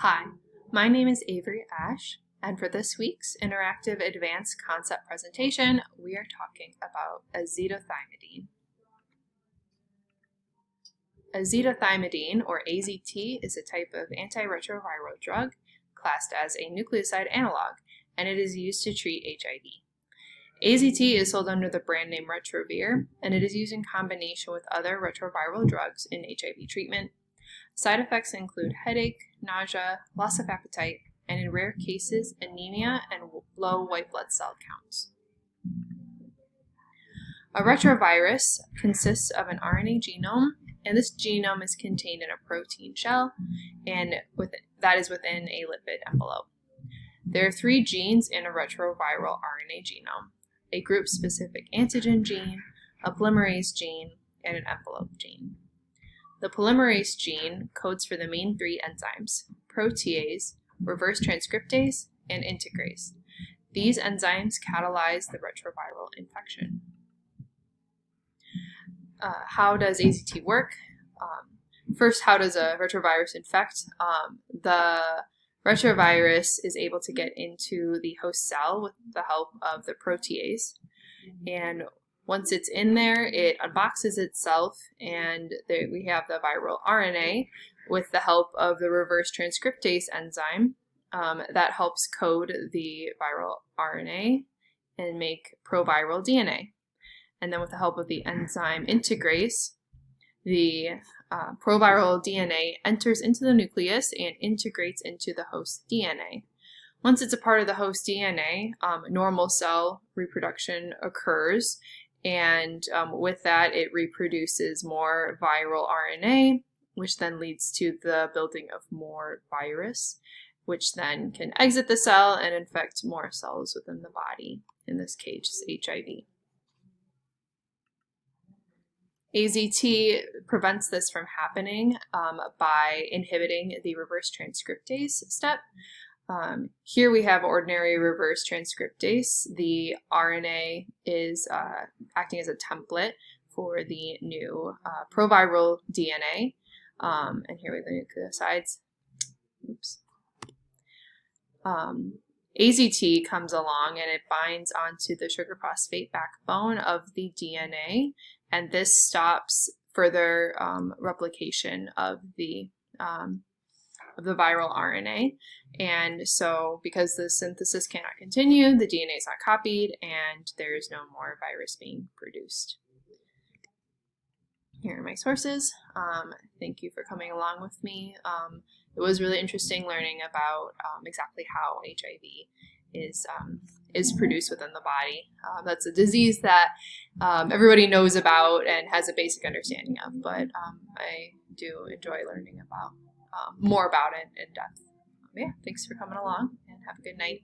Hi, my name is Avery Ash, and for this week's interactive advanced concept presentation, we are talking about azidothymidine. Azidothymidine, or AZT, is a type of antiretroviral drug classed as a nucleoside analog, and it is used to treat HIV. AZT is sold under the brand name Retrovir, and it is used in combination with other retroviral drugs in HIV treatment. Side effects include headache, nausea, loss of appetite, and in rare cases, anemia and low white blood cell counts. A retrovirus consists of an RNA genome, and this genome is contained in a protein shell, and that is within a lipid envelope. There are 3 genes in a retroviral RNA genome: a group-specific antigen gene, a polymerase gene, and an envelope gene. The polymerase gene codes for the main 3 enzymes: protease, reverse transcriptase, and integrase. These enzymes catalyze the retroviral infection. How does AZT work? First, how does a retrovirus infect? The retrovirus is able to get into the host cell with the help of the protease, and once it's in there, it unboxes itself, and we have the viral RNA with the help of the reverse transcriptase enzyme that helps code the viral RNA and make proviral DNA. And then with the help of the enzyme integrase, the proviral DNA enters into the nucleus and integrates into the host DNA. Once it's a part of the host DNA, normal cell reproduction occurs, and with that, it reproduces more viral RNA, which then leads to the building of more virus, which then can exit the cell and infect more cells within the body, in this case, HIV. AZT prevents this from happening by inhibiting the reverse transcriptase step. Here we have ordinary reverse transcriptase. The RNA is acting as a template for the new proviral DNA. And here we have the nucleosides. Oops. AZT comes along and it binds onto the sugar phosphate backbone of the DNA, and this stops further replication of the viral RNA. And so because the synthesis cannot continue, the DNA is not copied, and there is no more virus being produced. Here are my sources. Thank you for coming along with me. It was really interesting learning about exactly how HIV is produced within the body. That's a disease that everybody knows about and has a basic understanding of, but I do enjoy learning about more about it in depth. Yeah, thanks for coming along, and have a good night.